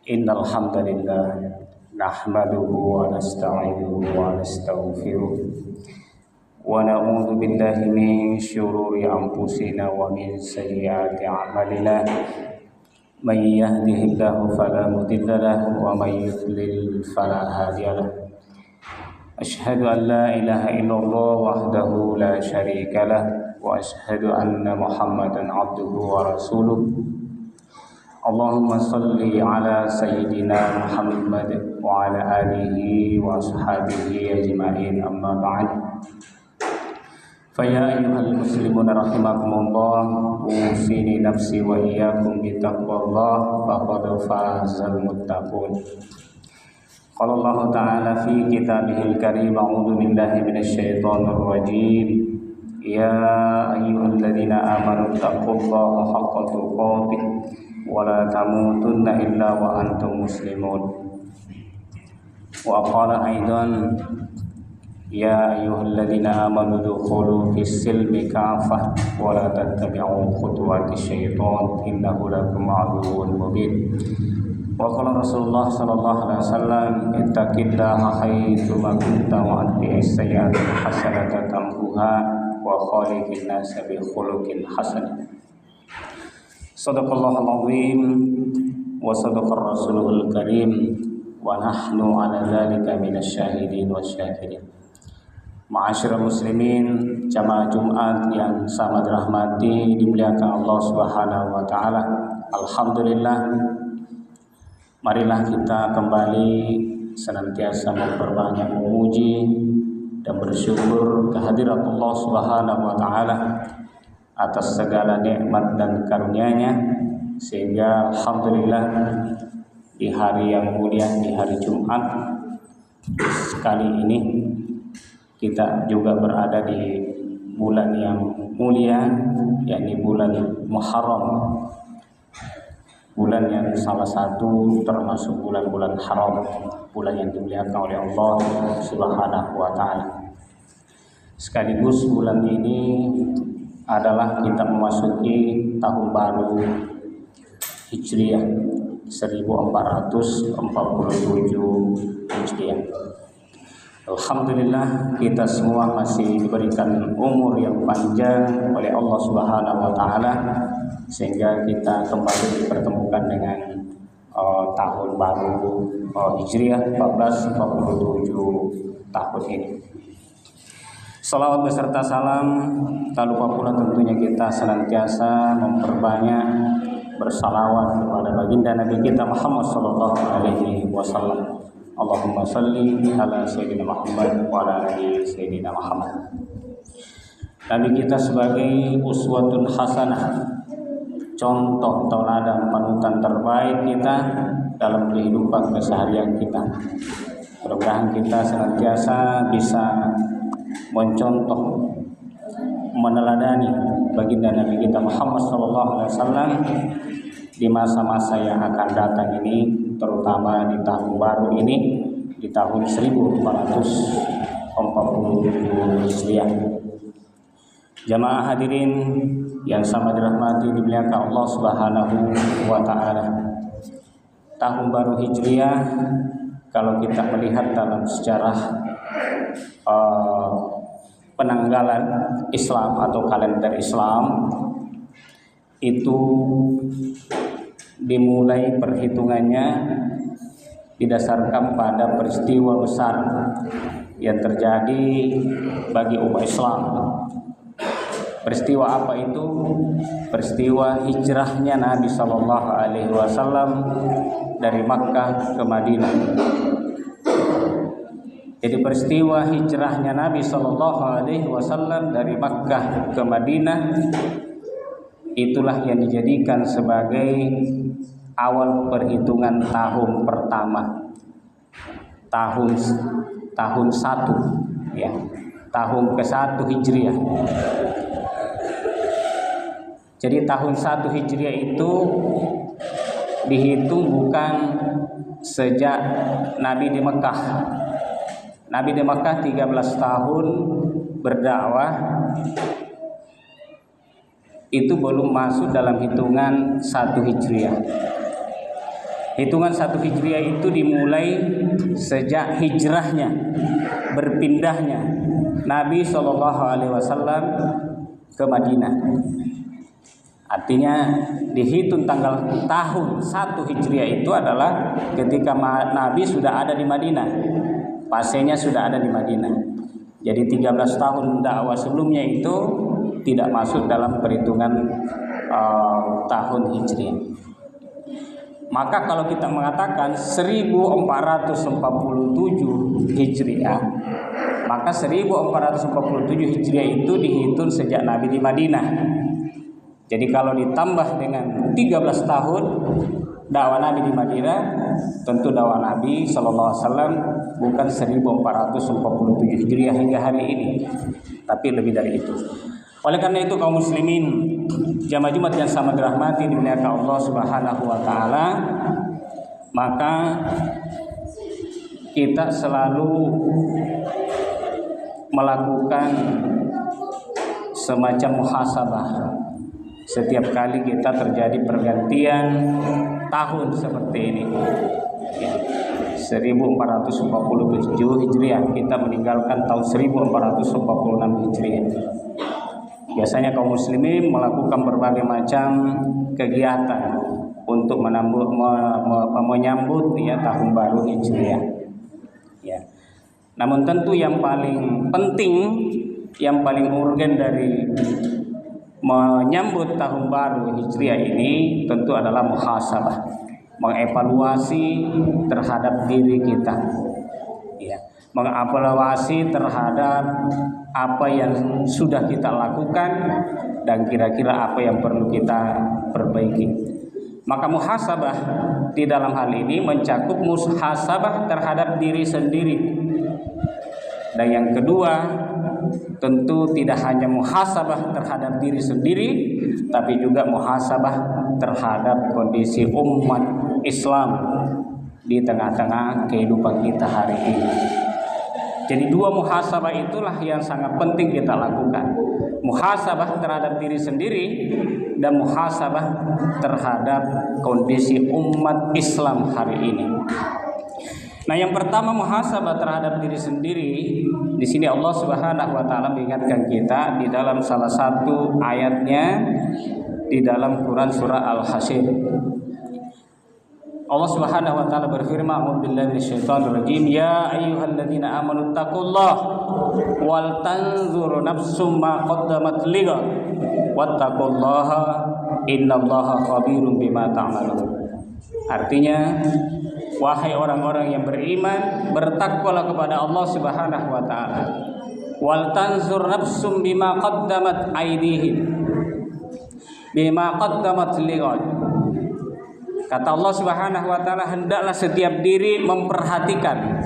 Innal hamdalillah nahmaduhu wa nasta'inuhu wa nastaghfiruh wa na'udzu billahi min syururi anfusina wa min sayyiati a'malina may yahdihillahu fala mudilla lahu wa may yudlil fala hadiya lahu asyhadu an la ilaha illallah wahdahu la syarika lah wa asyhadu anna muhammadan abduhu wa rasuluh. Allahumma salli ala sayyidina Muhammad wa ala alihi wa ashabihi ajma'in, amma ba'd. Faya ayyuhal muslimuna rahimakumullah, usini nafsi wa iyyakum bitaqwallah faqad fazal muttaqun. Qala Allah ta'ala fi kitabihil karim, a'udzu billahi minasyaitonir rajim. Ya ayyuhalladzina amanu taqullaha haqqa tuqatih wa la tamutunna illa wa antum muslimun. Wa qala aidan ya ayyuhalladzina amanu dukhulu fis silmi kafah wa la tattabi'u khutuwatis syaitan innahu lakum aduwwun mubin. Wa qala Rasulullah sallallahu alaihi wasallam ittaqillaha haitsu ma kunta wa atbi'is sayyi'ata hasanatan tamhuha wa khaliqin nasa bi khuluqin hasan. Sadaqallahul azim wa sadaqar rasulul karim wa nahnu ala dzalika minasyahidin wasyakirin. Ma'asyiral muslimin, jamaah Jumat yang sama dirahmati dimuliakan Allah Subhanahu wa taala. Alhamdulillah, marilah kita kembali senantiasa memperbanyak memuji dan bersyukur kehadirat Allah Subhanahu wa taala atas segala nikmat dan karunia-Nya, sehingga alhamdulillah di hari yang mulia, di hari Jumat sekali ini kita juga berada di bulan yang mulia, yakni bulan Muharram, bulan yang salah satu termasuk bulan-bulan haram, bulan yang dimuliakan oleh Allah Subhanahu wa taala. Sekaligus bulan ini adalah kita memasuki tahun baru Hijriah 1447 Hijriah. Alhamdulillah, kita semua masih diberikan umur yang panjang oleh Allah Subhanahu wa taala sehingga kita kembali dipertemukan dengan tahun baru Hijriah 1447 tahun ini. Salawat beserta salam, tak lupa pula tentunya kita senantiasa memperbanyak bersalawat kepada baginda Nabi kita Muhammad sallallahu alaihi wasallam. Allahumma salli ala sayyidina Muhammad wa ala ali sayyidina Muhammad. Nabi kita sebagai uswatun hasanah, contoh tauladan panutan terbaik kita dalam kehidupan keseharian kita. Mudah-mudahan kita senantiasa bisa mencontoh, meneladani baginda Nabi kita Muhammad SAW di masa-masa yang akan datang ini, terutama di tahun baru ini, di tahun 1447 Hijriah. Jamaah hadirin yang sama dirahmati dimuliakan Allah Subhanahu wa taala. Tahun baru Hijriah, kalau kita melihat dalam sejarah penanggalan Islam atau kalender Islam, itu dimulai perhitungannya didasarkan pada peristiwa besar yang terjadi bagi umat Islam. Peristiwa apa itu? Peristiwa hijrahnya Nabi Sallallahu Alaihi Wasallam dari Makkah ke Madinah. Jadi peristiwa hijrahnya Nabi Sallallahu Alaihi Wasallam dari Makkah ke Madinah, itulah yang dijadikan sebagai awal perhitungan tahun pertama, tahun 1, ya, tahun ke-1 Hijriah. Jadi tahun 1 Hijriah itu dihitung bukan sejak Nabi di Mekah. Nabi di Mekah 13 tahun berdakwah, itu belum masuk dalam hitungan 1 Hijriah. Hitungan 1 Hijriah itu dimulai sejak hijrahnya, berpindahnya Nabi SAW ke Madinah. Artinya dihitung tahun 1 Hijriah itu adalah ketika Nabi sudah ada di Madinah, pasenya sudah ada di Madinah. Jadi 13 tahun dakwah sebelumnya itu tidak masuk dalam perhitungan tahun Hijriah. Maka kalau kita mengatakan 1447 Hijriah, maka 1447 Hijriah itu dihitung sejak Nabi di Madinah. Jadi kalau ditambah dengan 13 tahun dakwah Nabi di Madinah, tentu dakwah Nabi SAW bukan 1447 Hijriah hingga hari ini, tapi lebih dari itu. Oleh karena itu kaum muslimin, jamaah Jumat yang sama dirahmati dimuliakan Allah Subhanahu wa taala, maka kita selalu melakukan semacam muhasabah setiap kali kita terjadi pergantian tahun seperti ini. 1447 Hijriah, kita meninggalkan tahun 1446 Hijriah. Biasanya kaum muslimin melakukan berbagai macam kegiatan untuk menyambut tahun baru Hijriah. Ya. Namun tentu yang paling penting, yang paling urgen dari menyambut tahun baru Hijriah ini tentu adalah muhasabah, mengevaluasi terhadap diri kita. Ya. Mengevaluasi terhadap apa yang sudah kita lakukan dan kira-kira apa yang perlu kita perbaiki. Maka muhasabah di dalam hal ini mencakup muhasabah terhadap diri sendiri. Dan yang kedua, tentu tidak hanya muhasabah terhadap diri sendiri, tapi juga muhasabah terhadap kondisi umat Islam di tengah-tengah kehidupan kita hari ini. Jadi dua muhasabah itulah yang sangat penting kita lakukan. Muhasabah terhadap diri sendiri dan muhasabah terhadap kondisi umat Islam hari ini. Nah, yang pertama muhasabah terhadap diri sendiri. Di sini Allah Subhanahu wa taala mengingatkan kita di dalam salah satu ayatnya di dalam Quran surah Al-Hasyr. Allah Subhanahu wa taala berfirman, "A'udzubillahi minasyaitonir rajim. Ya ayyuhalladzina amanu taqullaha wal tanzur nafsum ma qaddamat lighad wattaqullaha innallaha khabirum bima ta'malun." Artinya, wahai orang-orang yang beriman, bertakwalah kepada Allah Subhanahu wa taala. Wal tanzur nafsum bima qaddamat aydihim. Bima qaddamat lighad. Kata Allah Subhanahu wa taala, hendaklah setiap diri memperhatikan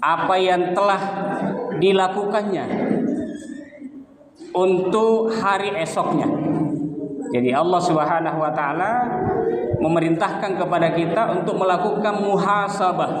apa yang telah dilakukannya untuk hari esoknya. Jadi Allah Subhanahu wa taala memerintahkan kepada kita untuk melakukan muhasabah,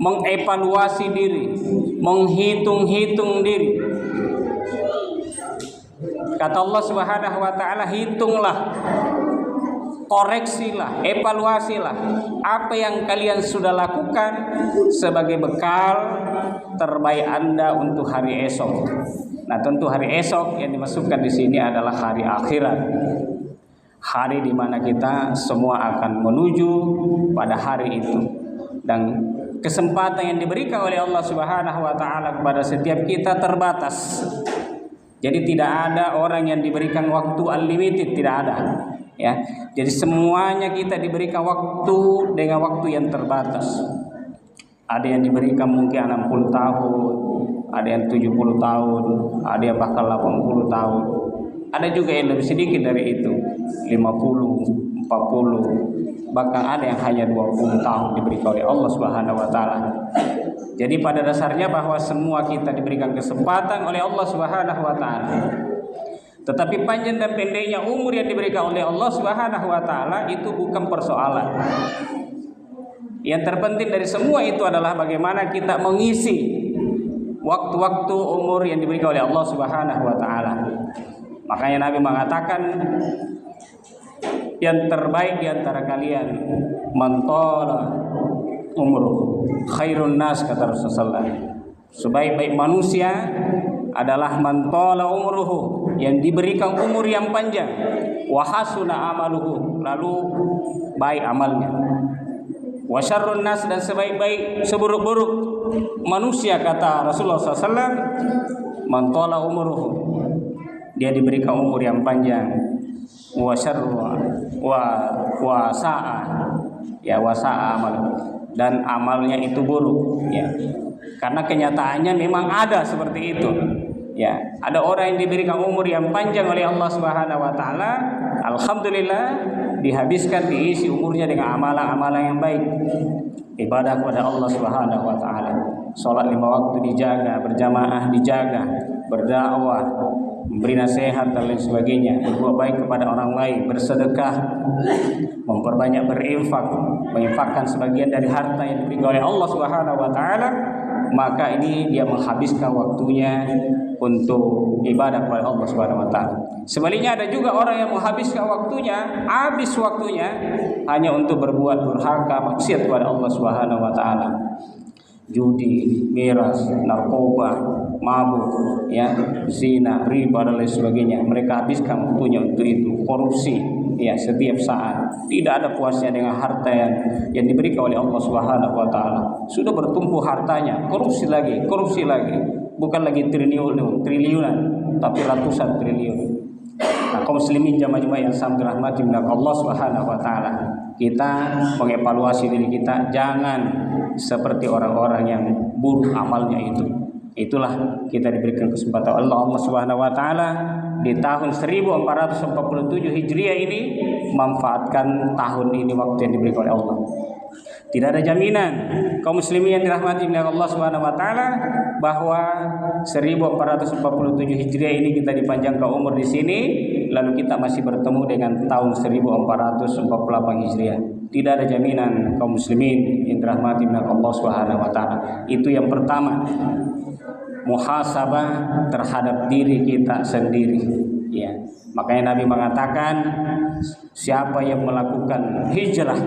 mengevaluasi diri, menghitung-hitung diri. Kata Allah Subhanahu wa taala, hitunglah, koreksilah, evaluasilah apa yang kalian sudah lakukan sebagai bekal terbaik Anda untuk hari esok. Nah, tentu hari esok yang dimasukkan di sini adalah hari akhirat. Hari di mana kita semua akan menuju pada hari itu. Dan kesempatan yang diberikan oleh Allah Subhanahu wa taala kepada setiap kita terbatas. Jadi tidak ada orang yang diberikan waktu unlimited, tidak ada. Ya, jadi semuanya kita diberikan waktu dengan waktu yang terbatas. Ada yang diberikan mungkin 60 tahun, ada yang 70 tahun, ada yang bahkan 80 tahun. Ada juga yang lebih sedikit dari itu, 50, 40, bahkan ada yang hanya 20 tahun diberikan oleh Allah Subhanahu wa taala. Jadi pada dasarnya bahwa semua kita diberikan kesempatan oleh Allah Subhanahu wa taala. Tetapi panjang dan pendeknya umur yang diberikan oleh Allah Subhanahu wa taala itu bukan persoalan. Yang terpenting dari semua itu adalah bagaimana kita mengisi waktu-waktu umur yang diberikan oleh Allah Subhanahu wa taala. Makanya Nabi mengatakan yang terbaik di antara kalian man tala umruh khairun nas, kata Rasulullah. Sebaik-baik manusia adalah man tala umruhu, yang diberikan umur yang panjang, wa hasuna amaluhu, lalu baik amalnya. Wa syarrun nas, dan sebaik-baik seburuk-buruk manusia, kata Rasulullah SAW, man tala umruhu, dia diberikan umur yang panjang, wa syarru wa sa'a, ya wa sa'a amal, dan amalnya itu buruk, ya. Karena kenyataannya memang ada seperti itu. Ya, ada orang yang diberikan umur yang panjang oleh Allah Subhanahu wa taala, alhamdulillah dihabiskan, diisi umurnya dengan amalan-amalan yang baik. Ibadah kepada Allah Subhanahu wa taala. Salat 5 waktu dijaga, berjamaah dijaga, berdakwah, memberi nasihat dan lain sebagainya, berbuat baik kepada orang lain, bersedekah, memperbanyak berinfak, menginfakkan sebagian dari harta yang diberikan oleh Allah Subhanahu wa taala, maka ini dia menghabiskan waktunya untuk ibadah kepada Allah Subhanahu wa taala. Sebaliknya ada juga orang yang menghabiskan waktunya, habis waktunya hanya untuk berbuat durhaka, maksiat kepada Allah Subhanahu wa taala. Judi, miras, narkoba, mabuk, ya, zina, riba dan lain sebagainya. Mereka habiskan waktunya untuk itu. Korupsi, ya, setiap saat. Tidak ada puasnya dengan harta yang diberikan oleh Allah Subhanahu wa taala. Sudah bertumpu hartanya, korupsi lagi. Bukan lagi triliunan, tapi ratusan triliun. Nah, kaum muslimin jamaah-jamaah yang sangat dirahmati oleh Allah Subhanahu wa taala, kita mengevaluasi diri kita, jangan seperti orang-orang yang buruk amalnya itu. Itulah kita diberikan kesempatan Allah Subhanahu wa taala di tahun 1447 Hijriah ini, manfaatkan tahun ini, waktu yang diberikan oleh Allah. Tidak ada jaminan kaum muslimin yang dirahmati oleh Allah Subhanahu wa taala bahwa 1447 Hijriah ini kita dipanjangkan umur di sini, lalu kita masih bertemu dengan tahun 1448 Hijriah. Tidak ada jaminan kaum muslimin yang dirahmati oleh Allah Subhanahu wa taala. Itu yang pertama, muhasabah terhadap diri kita sendiri, ya. Makanya Nabi mengatakan siapa yang melakukan hijrah,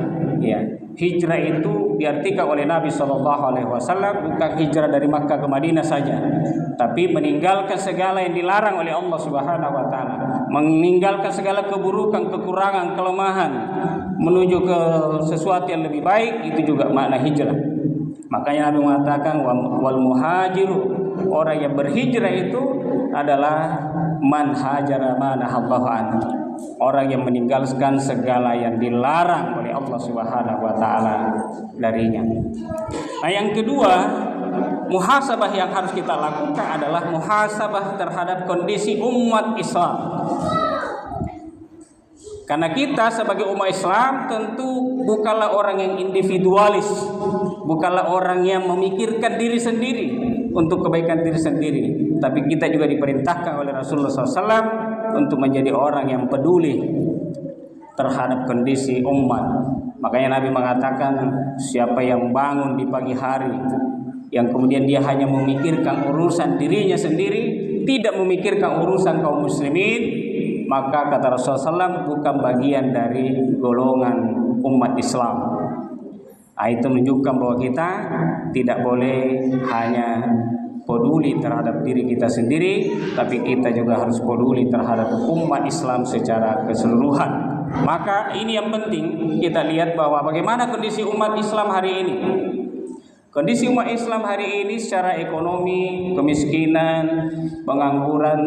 ya. Hijrah itu diartikan oleh Nabi SAW bukan hijrah dari Makkah ke Madinah saja, tapi meninggalkan segala yang dilarang oleh Allah Subhanahu wa taala, meninggalkan segala keburukan, kekurangan, kelemahan, menuju ke sesuatu yang lebih baik. Itu juga makna hijrah. Makanya Nabi mengatakan wal muhajiru, orang yang berhijrah itu adalah man hajara ma nahallahu anhu, orang yang meninggalkan segala yang dilarang oleh Allah Subhanahu wa taala darinya. Nah, yang kedua, muhasabah yang harus kita lakukan adalah muhasabah terhadap kondisi umat Islam. Karena kita sebagai umat Islam tentu bukanlah orang yang individualis, bukanlah orang yang memikirkan diri sendiri untuk kebaikan diri sendiri, tapi kita juga diperintahkan oleh Rasulullah SAW untuk menjadi orang yang peduli terhadap kondisi umat. Makanya Nabi mengatakan siapa yang bangun di pagi hari, yang kemudian dia hanya memikirkan urusan dirinya sendiri, tidak memikirkan urusan kaum muslimin, maka kata Rasulullah SAW bukan bagian dari golongan umat Islam. Nah, itu menunjukkan bahwa kita tidak boleh hanya peduli terhadap diri kita sendiri, tapi kita juga harus peduli terhadap umat Islam secara keseluruhan. Maka ini yang penting kita lihat bahwa bagaimana kondisi umat Islam hari ini. Kondisi umat Islam hari ini secara ekonomi, kemiskinan, pengangguran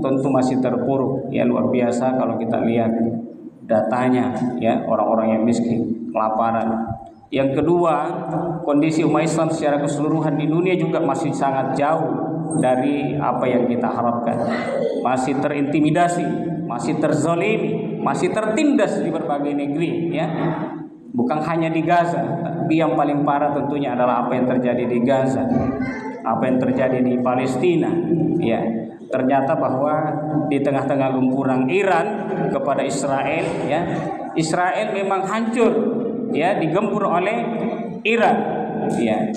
tentu masih terpuruk. Ya, luar biasa kalau kita lihat datanya, ya, orang-orang yang miskin, kelaparan. Yang kedua, kondisi umat Islam secara keseluruhan di dunia juga masih sangat jauh dari apa yang kita harapkan. Masih terintimidasi, masih terzolimi, masih tertindas di berbagai negeri, ya. Bukan hanya di Gaza, tapi yang paling parah tentunya adalah apa yang terjadi di Gaza, apa yang terjadi di Palestina. Ya, ternyata bahwa di tengah-tengah gempuran Iran kepada Israel, ya, Israel memang hancur, ya, digempur oleh Iran, ya.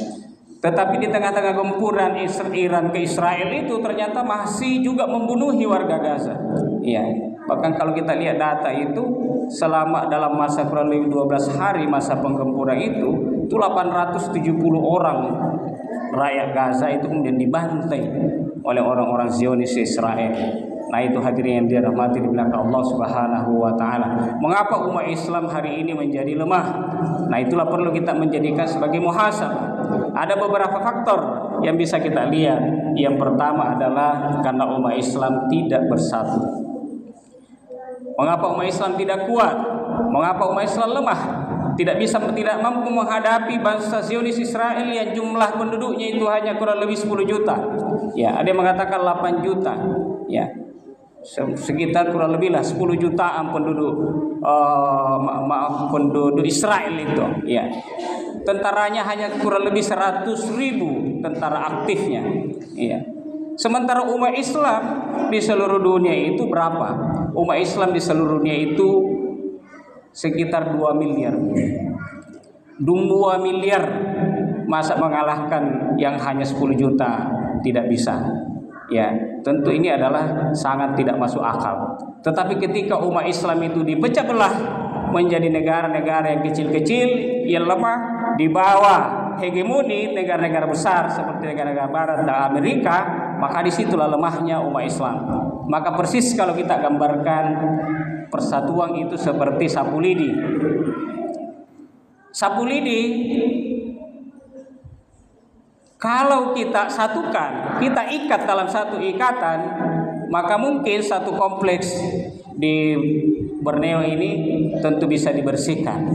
Tetapi di tengah-tengah gempuran Iran ke Israel itu ternyata masih juga membunuhi warga Gaza. Ya, bahkan kalau kita lihat data itu selama dalam masa kurang lebih 12 hari masa penggempuran itu 870 orang rakyat Gaza itu kemudian dibantai oleh orang-orang Zionis Israel. Nah, itu hadirin yang dirahmati di belakang Allah Subhanahu wa taala. Mengapa umat Islam hari ini menjadi lemah? Nah, itulah perlu kita menjadikan sebagai muhasabah. Ada beberapa faktor yang bisa kita lihat. Yang pertama adalah karena umat Islam tidak bersatu. Mengapa umat Islam tidak kuat? Mengapa umat Islam lemah? Tidak mampu menghadapi bangsa Zionis Israel yang jumlah penduduknya itu hanya kurang lebih 10 juta. Ya, ada yang mengatakan 8 juta. Ya. Sekitar kurang lebih lah 10 jutaan penduduk penduduk Israel itu. Ya. Tentaranya hanya kurang lebih 100.000 tentara aktifnya. Ya. Sementara umat Islam di seluruh dunia itu berapa? Umat Islam di seluruh dunia itu sekitar 2 miliar. 2 miliar, masa mengalahkan yang hanya 10 juta? Tidak bisa. Ya, tentu ini adalah sangat tidak masuk akal. Tetapi ketika umat Islam itu dipecah belah menjadi negara-negara yang kecil-kecil, yang lemah, di bawah hegemoni negara-negara besar seperti negara-negara Barat dan Amerika, maka disitulah lemahnya umat Islam. Maka persis kalau kita gambarkan persatuan itu seperti sapu lidi. Sapu lidi kalau kita satukan, kita ikat dalam satu ikatan, maka mungkin satu kompleks di Borneo ini tentu bisa dibersihkan.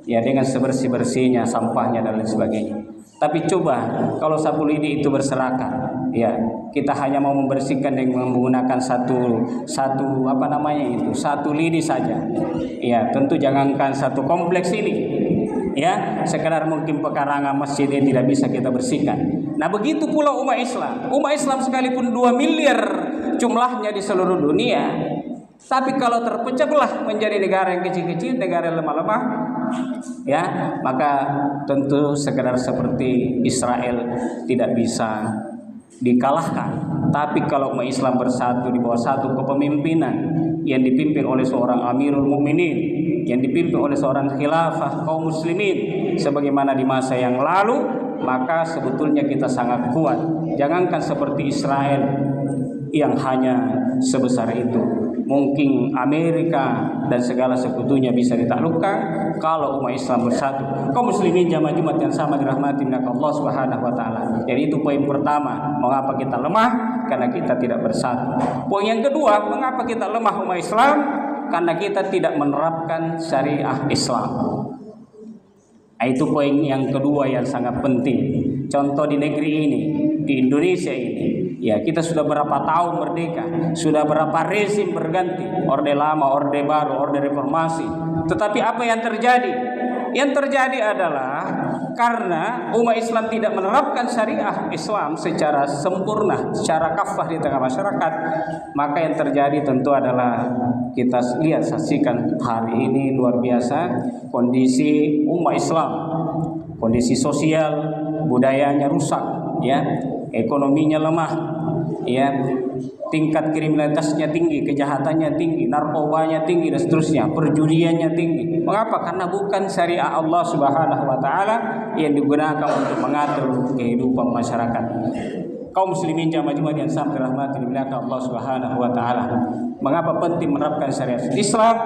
Ya, dengan sebersih-bersihnya sampahnya dan lain sebagainya. Tapi coba kalau sapu lidi itu berserakan, ya, kita hanya mau membersihkan dengan menggunakan satu lidi saja. Ya, tentu jangankan satu kompleks ini. Ya, sekedar mungkin pekarangan masjid ini tidak bisa kita bersihkan. Nah, begitu pula umat Islam. Umat Islam sekalipun 2 miliar jumlahnya di seluruh dunia, tapi kalau terpecah belah menjadi negara yang kecil-kecil, negara yang lemah-lemah, ya, maka tentu sekedar seperti Israel tidak bisa dikalahkan. Tapi kalau umat Islam bersatu di bawah satu kepemimpinan yang dipimpin oleh seorang Amirul Mukminin, yang dipimpin oleh seorang khilafah kaum muslimin sebagaimana di masa yang lalu, maka sebetulnya kita sangat kuat. Jangankan seperti Israel yang hanya sebesar itu, mungkin Amerika dan segala sekutunya bisa ditaklukkan kalau umat Islam bersatu. Kaum muslimin jamaah Jumat yang sama dirahmati oleh Allah Subhanahu wa taala. Jadi itu poin pertama, mengapa kita lemah? Karena kita tidak bersatu. Poin yang kedua, mengapa kita lemah umat Islam? Karena kita tidak menerapkan syariah Islam. Nah, itu poin yang kedua yang sangat penting. Contoh di negeri ini, di Indonesia ini, ya, kita sudah berapa tahun merdeka, sudah berapa rezim berganti, orde lama, orde baru, orde reformasi. Tetapi apa yang terjadi? Yang terjadi adalah karena umat Islam tidak menerapkan syariah Islam secara sempurna, secara kafah di tengah masyarakat, maka yang terjadi tentu adalah kita lihat, saksikan hari ini luar biasa kondisi umat Islam, kondisi sosial, budayanya rusak, ya, ekonominya lemah, ya, tingkat kriminalitasnya tinggi, kejahatannya tinggi, narkobanya tinggi dan seterusnya, perjudiannya tinggi. Mengapa? Karena bukan syariat Allah Subhanahu wa taala yang digunakan untuk mengatur kehidupan masyarakat. Kaum muslimin jamaah Jumat yang sangat dirahmati oleh Allah Subhanahu wa taala. Mengapa penting menerapkan syariat Islam?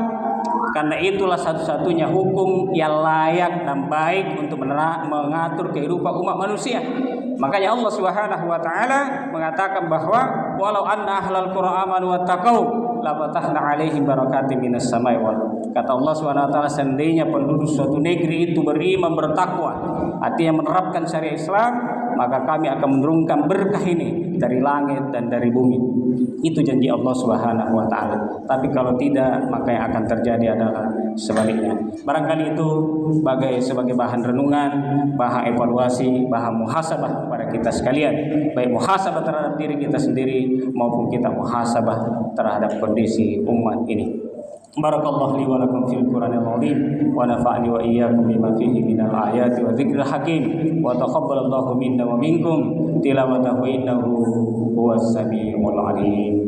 Karena itulah satu-satunya hukum yang layak dan baik untuk mengatur kehidupan umat manusia. Makanya Allah Subhanahu wa taala mengatakan bahwa walau anna ahlal qura amanu wattaqau la fatahna 'alaihim barakatim minas samai wal. Kata Allah Subhanahu wa taala, seandainya penduduk suatu negeri itu beriman, bertakwa, artinya menerapkan syariat Islam, maka kami akan menurunkan berkah ini dari langit dan dari bumi. Itu janji Allah Subhanahu wa taala. Tapi kalau tidak, maka yang akan terjadi adalah sebaliknya. Barangkali itu sebagai bahan renungan, bahan evaluasi, bahan muhasabah kepada kita sekalian, baik muhasabah terhadap diri kita sendiri maupun kita muhasabah terhadap kondisi umat ini. Barakallahu li wa lakum fil Qur'anil azim wa nafa'ani wa iyyakum bima fihi minal ayati wa dzikril hakim wa taqabbalallahu minna wa minkum tilawatahu innahu huwas samiul alim.